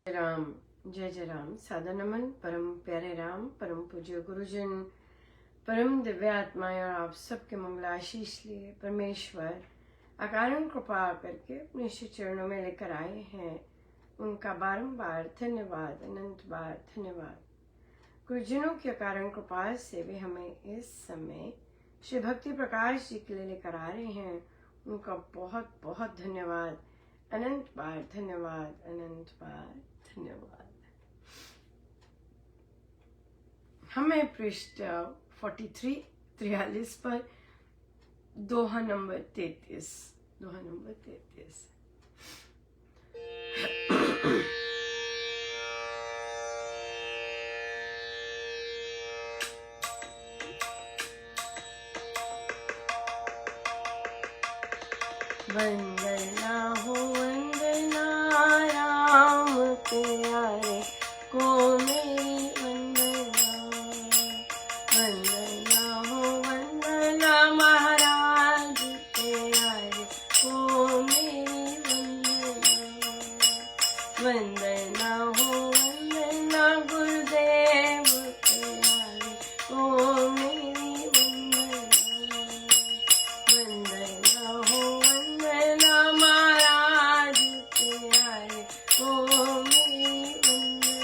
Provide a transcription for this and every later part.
राम जय जय राम। सादा नमन परम प्यारे राम, परम पूज्य गुरुजन, परम दिव्य आत्माएं और आप सबके मंगलाशीष लिए परमेश्वर अकारण कृपा करके अपने श्री चरणों में लेकर आए हैं। उनका बारंबार धन्यवाद, अनंत बार धन्यवाद। गुरुजनों की अकारण कृपा से वे हमें इस समय श्री भक्ति प्रकाश जी के लिए लेकर आ रहे हैं। उनका बहुत बहुत धन्यवाद, अनंत बार धन्यवाद, अनंत बार धन्यवाद। हमें पृष्ठ 43 पर दोहा नंबर 33 वंदना हो वंदना राम प्यारे को मेरी वंदना। वंदना हो वंदना महाराज प्यारे को मेरी वंदना। वंदना हो वंदना गुरुदेव प्यारे को मेरी वंदना। वंदना हो वंदना महाराज प्यारे को मेरी वंदना।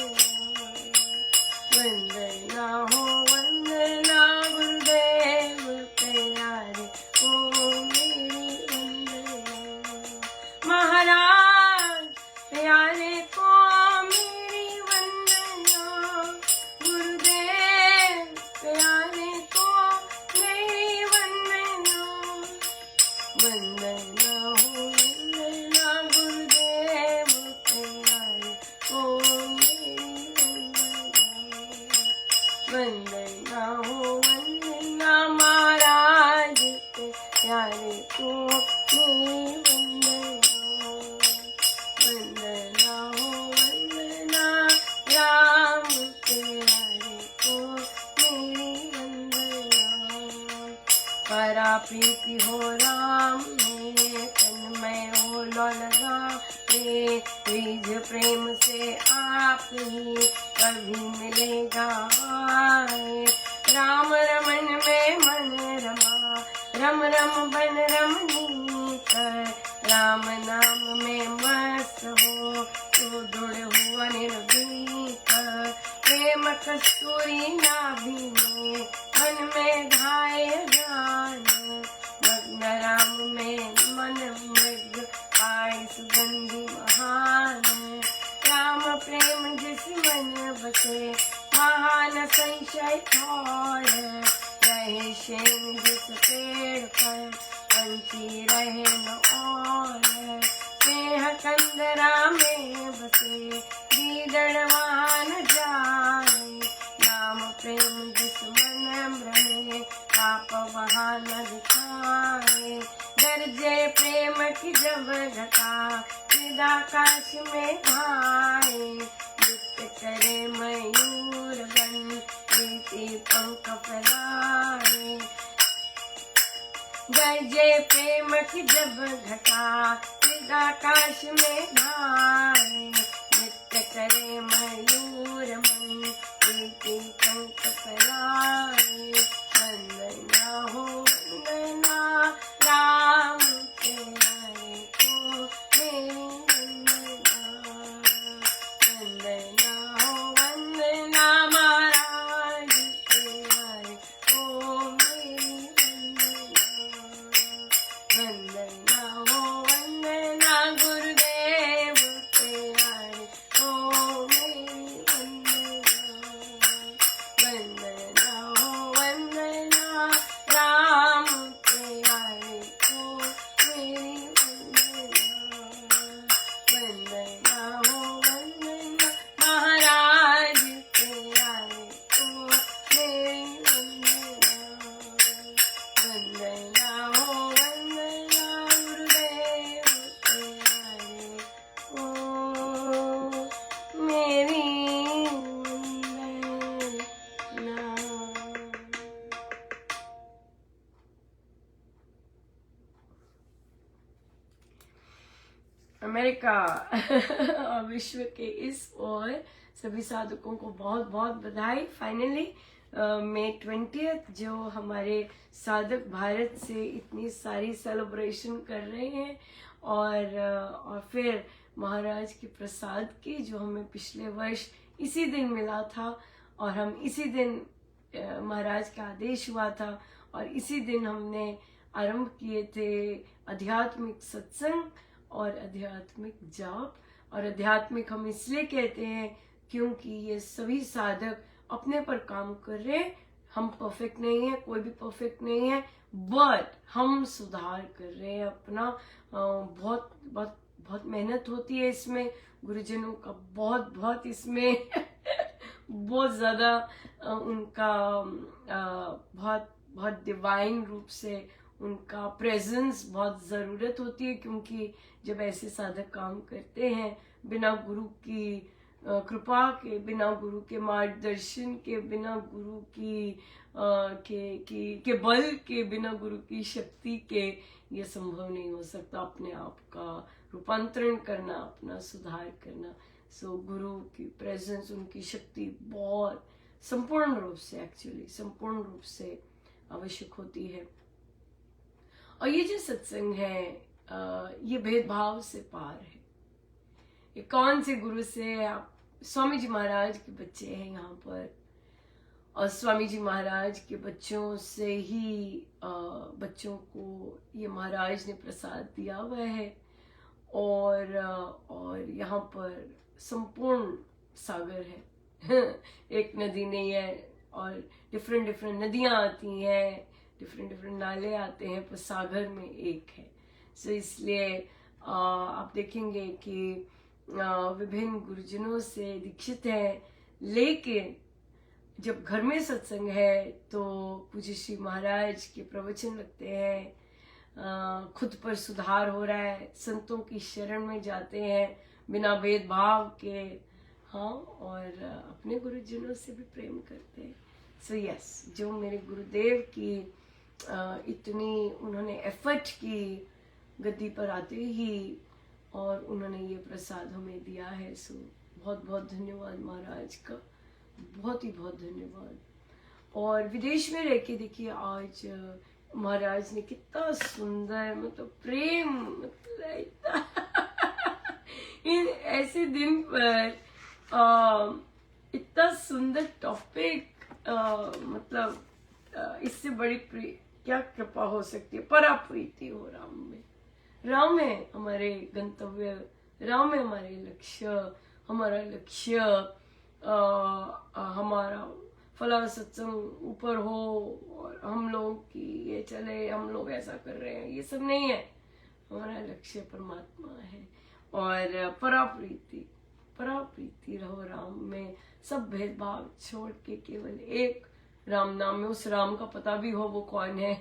वंदना हो वंदना गुरुदेव प्यारे को मेरी वंदना। महाराज प्यारे को मेरी वंदना। गुरुदेव प्यारे को मेरी वंदना। वंदना हो वंदना गुरुदेव प्यारे को मेरी वंदना। वंदना हो वंदना महाराज प्यारे को मेरी वंदना। वंदना हो वंदना राम प्यारे को मेरी वंदना। परा प्रीति हो राम में तन्मय हो लगा रे। रिझ प्रेम से आप ही कभी मिलेगा। राम रमन में मन रमा, रम रम बन रमनी कर। राम नाम में मस्त हो तो दृढ़ हुआ निर्भीक। प्रेम कस्तूरी नाभि में मन में धाये जान। मग्न राम में मन मृग आए सुगंधि महान। राम प्रेम जिस मन बसे महान संशय थोड़। रहे शेन जिस पेड़ पर पंछी रहे न और। स्नेह कंदरा में बसे दीदड़वान जाए। नाम प्रेम जिस मन भ्रमे पाप वहाँ न दिखाए। गरजे प्रेम की जब घटा चिदाकाश में भाए। नृत्य करे मयूर बन प्रीति पंख फैलाए। गरजे प्रेम की जब घटा चिदाकाश में भाए। नृत्य करे मयूर मन प्रीति पंख फैलाए। वंदना हो वंदना राम प्यारे को मेरी वंदना। वंदना हो वंदना महाराज प्यारे को मेरी वंदना। वंदना हो वंदना गुरुदेव प्यारे अमेरिका और विश्व के इस ओर सभी साधकों को बहुत बहुत बधाई। फाइनली मई 20 जो हमारे साधक भारत से इतनी सारी सेलिब्रेशन कर रहे हैं और फिर महाराज के प्रसाद की जो हमें पिछले वर्ष इसी दिन मिला था और हम इसी दिन महाराज का आदेश हुआ था और इसी दिन हमने आरंभ किए थे आध्यात्मिक सत्संग और आध्यात्मिक जाप। और आध्यात्मिक हम इसलिए कहते हैं क्योंकि ये सभी साधक अपने पर काम कर रहे हैं। हम परफेक्ट नहीं है, कोई भी परफेक्ट नहीं है, बट हम सुधार कर रहे हैं अपना। बहुत बहुत बहुत मेहनत होती है इसमें, गुरुजनों का बहुत बहुत इसमें बहुत ज्यादा उनका बहुत बहुत डिवाइन रूप से उनका प्रेजेंस बहुत जरूरत होती है, क्योंकि जब ऐसे साधक काम करते हैं बिना गुरु की कृपा के, बिना गुरु के मार्गदर्शन के, बिना गुरु के बल के, बिना गुरु की शक्ति के ये संभव नहीं हो सकता अपने आप का रूपांतरण करना, अपना सुधार करना। सो गुरु की प्रेजेंस, उनकी शक्ति बहुत संपूर्ण रूप से, एक्चुअली संपूर्ण रूप से आवश्यक होती है। और ये जो सत्संग है ये भेदभाव से पार है। ये कौन से गुरु से? आप स्वामी जी महाराज के बच्चे हैं यहाँ पर और स्वामी जी महाराज के बच्चों से ही बच्चों को ये महाराज ने प्रसाद दिया हुआ है। और यहाँ पर संपूर्ण सागर है एक नदी नहीं है और डिफरेंट डिफरेंट नदियां आती हैं, डिफरेंट डिफरेंट नाले आते हैं, पर सागर में एक है। सो इसलिए आप देखेंगे कि विभिन्न गुरुजनों से दीक्षित है, लेकिन जब घर में सत्संग है तो पूज्य श्री महाराज के प्रवचन लगते हैं, खुद पर सुधार हो रहा है, संतों की शरण में जाते हैं बिना भेदभाव के, हाँ, और अपने गुरुजनों से भी प्रेम करते हैं। सो यस, जो मेरे गुरुदेव की इतनी उन्होंने एफर्ट की गद्दी पर आते ही और उन्होंने ये प्रसाद हमें दिया है। सो बहुत बहुत धन्यवाद महाराज का, बहुत ही बहुत धन्यवाद। और विदेश में रह के देखिए आज महाराज ने कितना सुंदर, मतलब प्रेम, मतलब इन ऐसे दिन पर इतना सुंदर टॉपिक, मतलब इससे बड़ी क्या कृपा हो सकती है? परा प्रीति हो राम में। राम है हमारे गंतव्य, राम है हमारे लक्ष्य, हमारा लक्ष्य हमारा फला सत्संग ऊपर हो और हम लोग की ये चले, हम लोग ऐसा कर रहे हैं, ये सब नहीं है। हमारा लक्ष्य परमात्मा है और परा प्रीति रहो राम में, सब भेदभाव छोड़ के केवल एक राम नाम में, उस राम का पता भी हो वो कौन है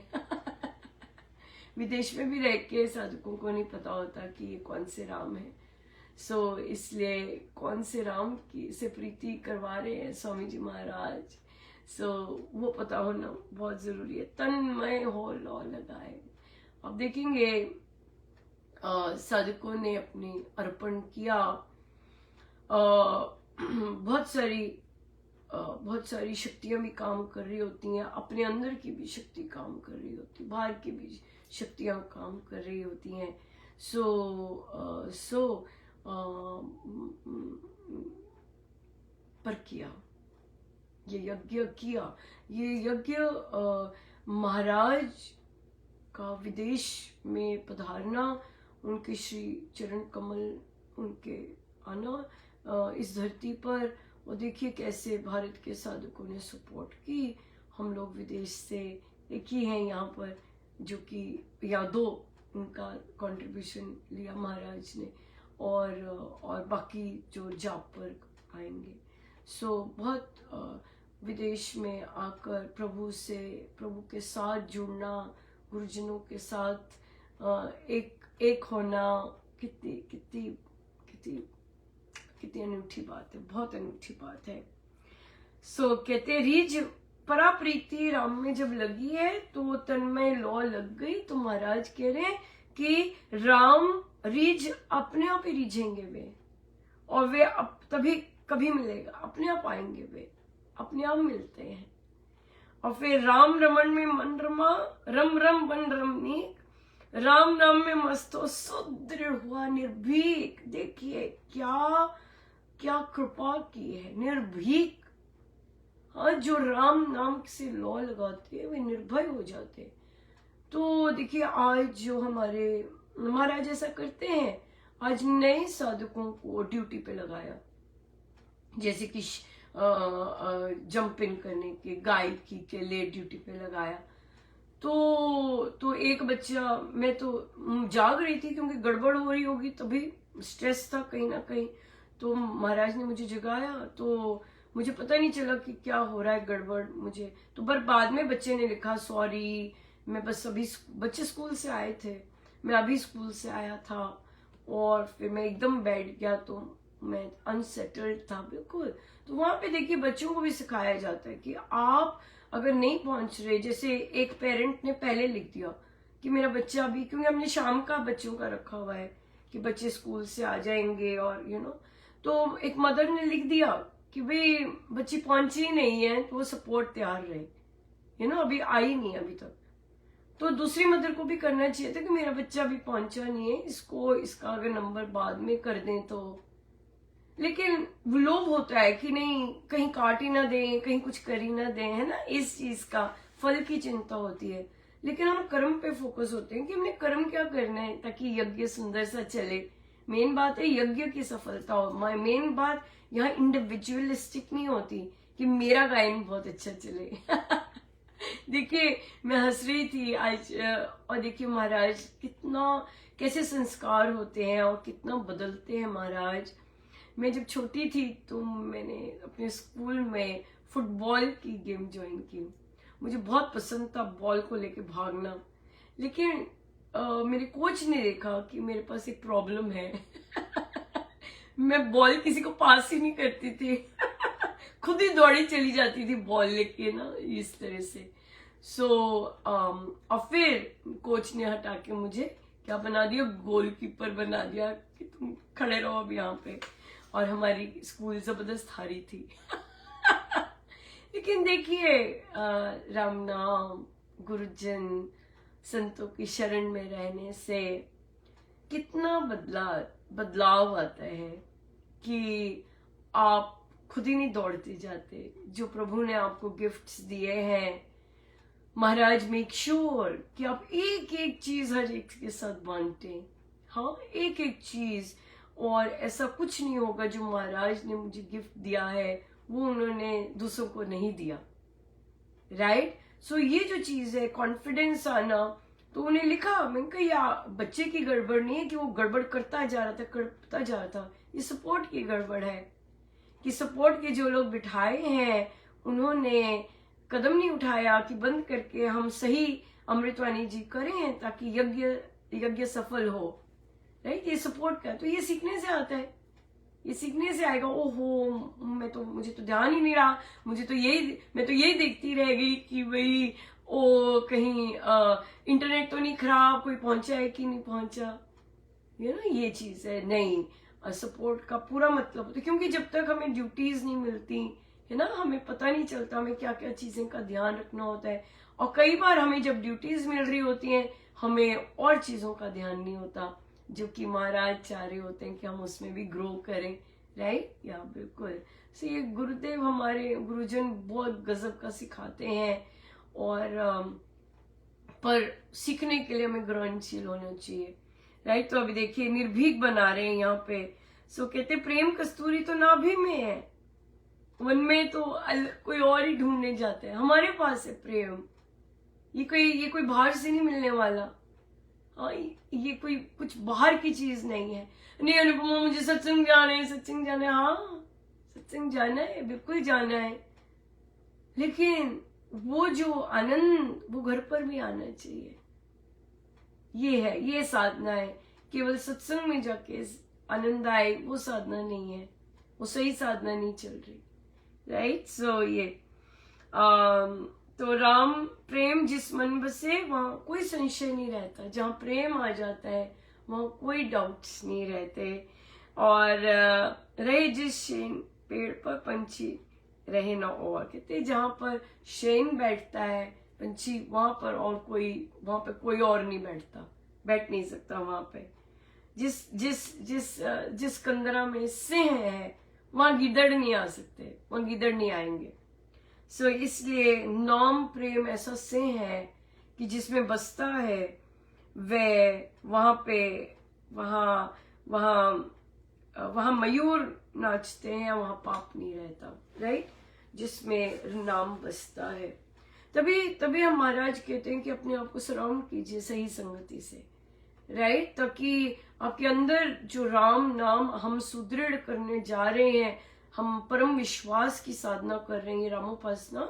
विदेश में भी रह के साधकों को नहीं पता होता कि ये कौन से राम है। सो इसलिए कौन से राम की से प्रीति करवा रहे हैं स्वामी जी महाराज, सो वो पता होना बहुत जरूरी है। तन्मय हो लौ लगाए। अब देखेंगे साधकों ने अपनी अर्पण किया, बहुत सारी शक्तियां भी काम कर रही होती हैं, अपने अंदर की भी शक्ति काम कर रही होती, बाहर की भी शक्तियां काम कर रही होती हैं। पर किया ये यज्ञ महाराज का विदेश में पधारना, उनके श्री चरण कमल, उनके आना इस धरती पर, और देखिए कैसे भारत के साधकों ने सपोर्ट की। हम लोग विदेश से एक ही हैं यहाँ पर, जो कि यादों उनका कंट्रीब्यूशन लिया महाराज ने, और बाकी जो जाप पर आएंगे। सो बहुत विदेश में आकर प्रभु के साथ जुड़ना, गुरुजनों के साथ एक होना, कितनी अनूठी बात है, बहुत अनूठी बात है। सो कहते रीझ परा प्रीति राम में जब लगी है तो तन्मय लौ लग गई। तो महाराज कह रहे हैं कि राम रीझ अपने आप ही रीझेंगे वे, और वे तभी कभी मिलेगा, अपने आप आएंगे वे, अपने आप मिलते हैं। और फिर राम रमन में मन रमा, रम रम बन रमनीक, राम नाम में मस्तो सुदृढ़ हुआ निर्भीक। देखिए क्या क्या कृपा की है, निर्भीक। हाँ, जो राम नाम से लौ लगाते हैं वे निर्भय हो जाते हैं। तो देखिए आज जो हमारे महाराज ऐसा करते हैं, आज नए साधकों को ड्यूटी पे लगाया, जैसे कि जंप इन करने के, गायकी के लिए ड्यूटी पे लगाया। तो एक बच्चा, मैं तो जाग रही थी क्योंकि गड़बड़ हो रही होगी, तभी स्ट्रेस था कहीं ना कहीं, तो महाराज ने मुझे जगाया, तो मुझे पता नहीं चला कि क्या हो रहा है गड़बड़ मुझे। तो पर बाद में बच्चे ने लिखा सॉरी, मैं बस अभी, बच्चे स्कूल से आए थे, मैं अभी स्कूल से आया था, और फिर मैं एकदम बैठ गया, तो मैं अनसेटल्ड था बिल्कुल। तो वहां पे देखिए बच्चों को भी सिखाया जाता है कि आप अगर नहीं पहुंच रहे, जैसे एक पेरेंट ने पहले लिख दिया कि मेरा बच्चा अभी, क्योंकि हमने शाम का बच्चों का रखा हुआ है कि बच्चे स्कूल से आ जाएंगे, और तो एक मदर ने लिख दिया कि भाई बच्ची पहुंची ही नहीं है, तो वो सपोर्ट तैयार रहे, अभी आई नहीं अभी तक। तो दूसरी मदर को भी करना चाहिए था कि मेरा बच्चा अभी पहुंचा नहीं है, इसका अगर नंबर बाद में कर दें तो। लेकिन लोभ होता है कि नहीं, कहीं काट ही ना दें, कहीं कुछ कर ही ना दें, है ना, इस चीज का फल की चिंता होती है। लेकिन हम कर्म पे फोकस होते हैं कि हमने कर्म क्या करना है ताकि यज्ञ सुंदर सा चले। मेन बात है यज्ञ की सफलता हो। मेन बात यहाँ इंडिविजुअलिस्टिक नहीं होती कि मेरा गायन बहुत अच्छा चले। देखिए मैं हंस रही थी आज, और देखिए महाराज कैसे संस्कार होते हैं और कितना बदलते हैं महाराज। मैं जब छोटी थी तो मैंने अपने स्कूल में फुटबॉल की गेम ज्वाइन की। मुझे बहुत पसंद था बॉल को लेके भागना, लेकिन मेरे कोच ने देखा कि मेरे पास एक प्रॉब्लम है। मैं बॉल किसी को पास ही नहीं करती थी। खुद ही दौड़ी चली जाती थी बॉल लेके ना, इस तरह से। और फिर कोच ने हटा के मुझे क्या बना दिया, गोलकीपर बना दिया कि तुम खड़े रहो अब यहाँ पे। और हमारी स्कूल जबरदस्त हारी थी। लेकिन देखिए राम नाम, गुरुजन, संतों की शरण में रहने से कितना बदलाव आता है कि आप खुद ही नहीं दौड़ते जाते। जो प्रभु ने आपको गिफ्ट्स दिए हैं, महाराज मेक श्योर कि आप एक एक चीज हर एक के साथ बांटें। हाँ, एक एक चीज। और ऐसा कुछ नहीं होगा जो महाराज ने मुझे गिफ्ट दिया है वो उन्होंने दूसरों को नहीं दिया, राइट। सो ये जो चीज है कॉन्फिडेंस आना, तो उन्हें लिखा, मैंने कहा यार बच्चे की गड़बड़ नहीं है कि वो गड़बड़ करता जा रहा था, ये सपोर्ट की गड़बड़ है कि सपोर्ट के जो लोग बिठाए हैं उन्होंने कदम नहीं उठाया कि बंद करके हम सही अमृतवाणी जी करें ताकि यज्ञ सफल हो, राइट। ये सपोर्ट का तो ये सीखने से आता है, ये सीखने से आएगा। ओहो, मुझे तो ध्यान ही नहीं रहा, मैं तो यही देखती रह गई कि भाई कहीं इंटरनेट तो नहीं खराब, कोई पहुंचा है कि नहीं पहुंचा, ये चीज है। नहीं, सपोर्ट का पूरा मतलब होता है, क्योंकि जब तक हमें ड्यूटीज नहीं मिलती है ना, हमें पता नहीं चलता हमें क्या क्या चीजें का ध्यान रखना होता है। और कई बार हमें जब ड्यूटीज मिल रही होती हैं हमें और चीजों का ध्यान नहीं होता, जो कि महाराज चाह रहे होते हैं कि हम उसमें भी ग्रो करें, राइट। या बिल्कुल। सो ये गुरुदेव, हमारे गुरुजन बहुत गजब का सिखाते हैं, और पर सीखने के लिए हमें ग्रहणशील होना चाहिए, राइट। तो अभी देखिए निर्भीक बना रहे हैं यहाँ पे। सो कहते प्रेम कस्तूरी तो नाभि में है, वन में तो कोई और ही ढूंढने जाते हैं। हमारे पास है प्रेम, ये कोई बाहर से नहीं मिलने वाला। हाँ, ये कोई कुछ बाहर की चीज नहीं है। नहीं अनुपमा मुझे सत्संग जाना है, सत्संग जाना है। हाँ, सत्संग जाना है, बिल्कुल जाना है, लेकिन वो जो आनंद वो घर पर भी आना चाहिए। ये साधना है। केवल सत्संग में जाके आनंद आए वो साधना नहीं है, वो सही साधना नहीं चल रही, राइट। सो ये तो राम प्रेम जिस मन बसे वहां कोई संशय नहीं रहता। जहां प्रेम आ जाता है वहाँ कोई डाउट्स नहीं रहते। और रहे जिस शेन पेड़ पर पंछी रहे न और, कहते जहाँ पर शेन बैठता है पंछी वहां पर और कोई, वहां पे कोई और नहीं बैठ नहीं सकता वहां पे। जिस जिस जिस जिस कंदरा में सिंह है वहां गिदड़ नहीं आ सकते, वहां गिदड़ नहीं आएंगे। सो इसलिए नाम प्रेम ऐसा सिंह है कि जिसमें बसता है वह वहां पे वहां वहां वहां मयूर नाचते हैं, वहां पाप नहीं रहता, राइट, जिसमें नाम बसता है। तभी हम महाराज कहते हैं कि अपने आप को सराउंड कीजिए सही संगति से, राइट, ताकि आपके अंदर जो राम नाम हम सुदृढ़ करने जा रहे हैं, हम परम विश्वास की साधना कर रहे हैं। ये रामोपासना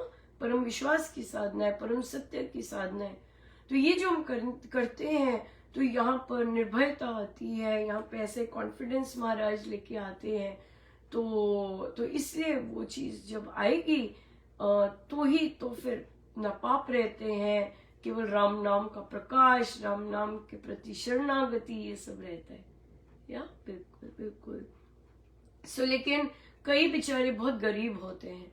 परम विश्वास की साधना है, परम सत्य की साधना है। तो ये जो हम करते हैं तो यहाँ पर निर्भयता आती है, यहाँ पे ऐसे कॉन्फिडेंस महाराज लेके आते हैं। तो इसलिए वो चीज जब आएगी तो फिर न पाप रहते हैं, केवल राम नाम का प्रकाश, राम नाम के प्रति शरणागति, ये सब रहता है। या बिल्कुल बिल्कुल। सो लेकिन कई बेचारे बहुत गरीब होते हैं,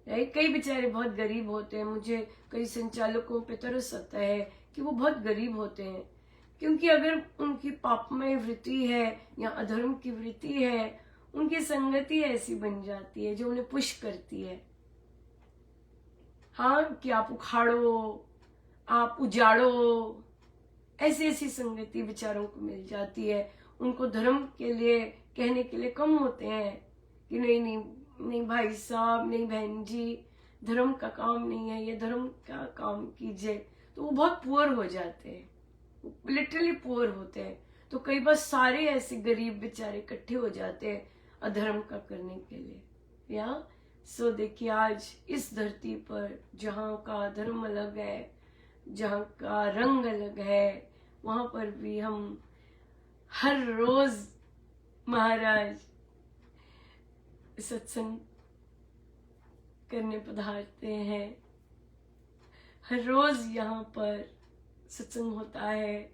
राइट, कई बेचारे बहुत गरीब होते हैं। मुझे कई संचालकों पे तरस आता है कि वो बहुत गरीब होते हैं, क्योंकि अगर उनकी पापमय वृत्ति है या अधर्म की वृत्ति है, उनकी संगति ऐसी बन जाती है जो उन्हें पुश करती है, हाँ, कि आप उखाड़ो, आप उजाड़ो, ऐसी संगति बेचारों को मिल जाती है। उनको धर्म के लिए कहने के लिए कम होते हैं कि नहीं नहीं नहीं भाई साहब, नहीं बहन जी, धर्म का काम नहीं है, ये धर्म का काम कीजिए। तो वो बहुत पुअर हो जाते हैं, लिटरली पुअर होते हैं। तो कई बार सारे ऐसे गरीब बेचारे इकट्ठे हो जाते हैं अधर्म का करने के लिए। या सो देखिए, आज इस धरती पर जहाँ का धर्म अलग है, जहाँ का रंग अलग है, वहां पर भी हम हर रोज महाराज सत्संग करने पधारते हैं। हर रोज यहाँ पर सत्संग होता है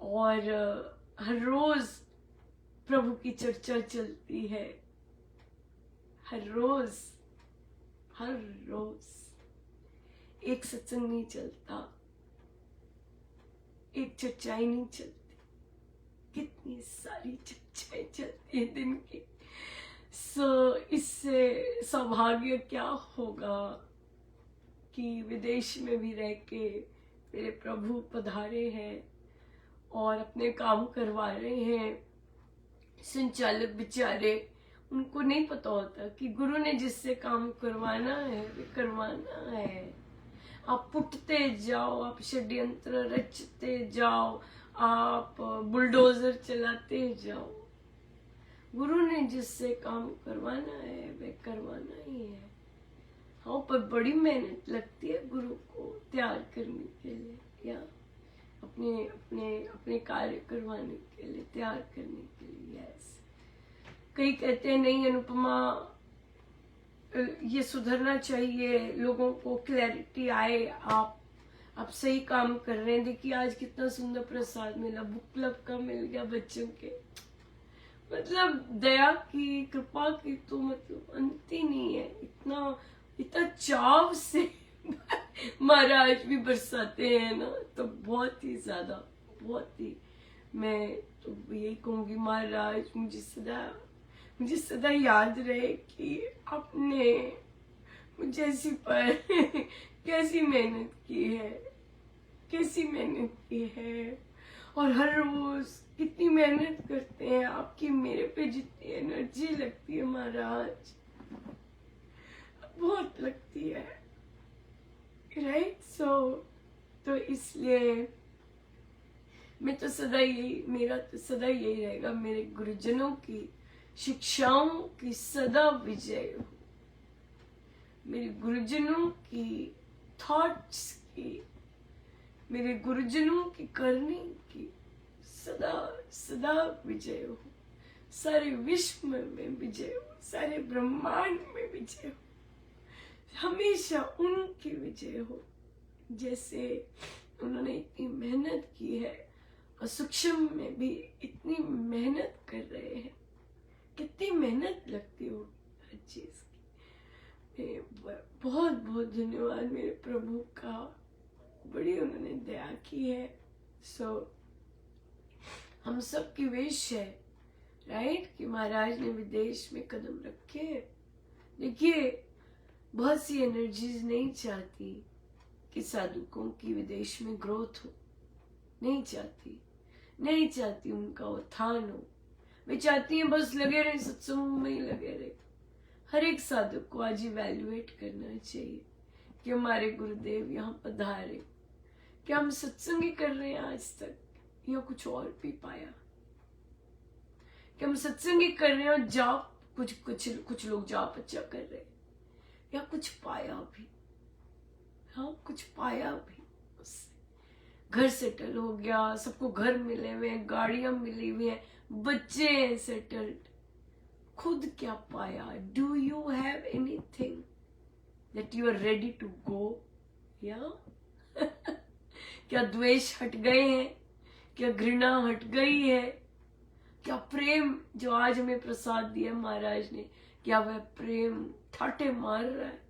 और हर रोज प्रभु की चर्चा चलती है। हर रोज एक सत्संग नहीं चलता, एक चर्चाएं नहीं चलती, कितनी सारी चर्चाएं चलती है दिन की। इससे सौभाग्य क्या होगा कि विदेश में भी रह के मेरे प्रभु पधारे हैं और अपने काम करवा रहे हैं। संचालक बेचारे, उनको नहीं पता होता कि गुरु ने जिससे काम करवाना है वे करवाना है। आप पुटते जाओ, आप षड्यंत्र रचते जाओ, आप बुलडोजर चलाते जाओ, गुरु ने जिससे काम करवाना है वे करवाना ही है। हाँ, पर बड़ी मेहनत लगती है गुरु को तैयार करने के लिए, या अपने अपने अपने कार्य करवाने के लिए, तैयार करने के लिए। यस, कई कहते हैं नहीं अनुपमा, ये सुधरना चाहिए, लोगों को क्लैरिटी आए, आप सही काम कर रहे हैं। देखिए आज कितना सुंदर प्रसाद मिला, बुक क्लब का मिल गया बच्चों के, मतलब दया की, कृपा की तो मतलब अंत ही नहीं है। इतना चाव से महाराज भी बरसाते हैं ना, तो बहुत ही ज्यादा, बहुत ही। मैं तो यही कहूंगी महाराज, मुझे सदा याद रहे कि आपने मुझे ऐसी पर कैसी मेहनत की है, और हर रोज कितनी मेहनत करते हैं। आपकी मेरे पे जितनी एनर्जी लगती है महाराज, बहुत लगती है, राइट। तो इसलिए मैं तो मेरा तो सदा यही रहेगा, मेरे गुरुजनों की शिक्षाओं की सदा विजय हो, मेरे गुरुजनों की थॉट्स की, मेरे गुरुजनों की करने की सदा विजय हो, सारे विश्व में विजय हो, सारे ब्रह्मांड में विजय हो, हमेशा उनकी विजय हो। जैसे उन्होंने इतनी मेहनत की है और सूक्ष्म में भी इतनी मेहनत कर रहे हैं। कितनी मेहनत लगती हो हर चीज की। बहुत बहुत धन्यवाद मेरे प्रभु का, बड़ी उन्होंने दया की है। हम सब की विश है, राइट, कि महाराज ने विदेश में कदम रखे। देखिए, बहुत सी एनर्जीज नहीं चाहती कि साधुकों की विदेश में ग्रोथ हो, नहीं चाहती उनका उत्थान हो। वे चाहती हैं बस लगे रहे सत्संग में ही लगे रहे। हर एक साधक को आज इवैल्यूएट करना चाहिए कि हमारे गुरुदेव यहाँ पधारे, क्या हम सत्संग ही कर रहे हैं आज तक, या कुछ और भी पाया? कि हम सत्संग ही कर रहे हैं और जाप, कुछ लोग जाप अच्छा कर रहे हैं, या कुछ पाया भी? हाँ, कुछ पाया भी उससे? घर सेटल हो गया, सबको घर मिले हुए हैं, गाड़ियां मिली हुई हैं, बच्चे हैं सेटल्ड, खुद क्या पाया? Do you have anything that you are ready to go? या क्या द्वेष हट गए हैं? क्या घृणा हट गई है? क्या प्रेम जो आज हमें प्रसाद दिया महाराज ने, क्या वह प्रेम ठाटे मार रहा है?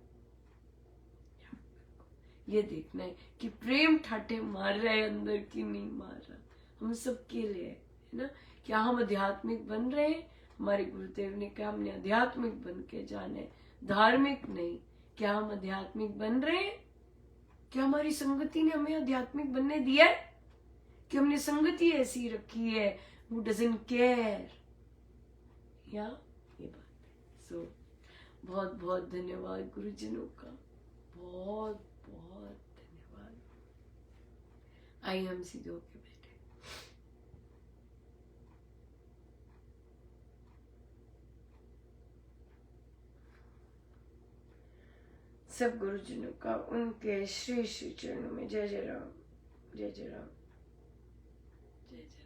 ये देखना है कि प्रेम ठाटे मार रहा है अंदर की नहीं मार रहा। हम सब के लिए है ना। क्या हम आध्यात्मिक बन रहे हैं? हमारे गुरुदेव ने कहा हमने आध्यात्मिक बन के जाना है, धार्मिक नहीं। क्या हम आध्यात्मिक बन रहे हैं? क्या हमारी संगति ने हमें आध्यात्मिक बनने दिया है? कि हमने संगति ऐसी रखी है who doesn't care? या ये बात है। बहुत बहुत धन्यवाद गुरुजनों का, बहुत बहुत धन्यवाद। आइए हम सीधे होके बैठे। सब गुरुजनों का उनके श्री श्री चरणों में जय जय राम, जय जय राम, जय जय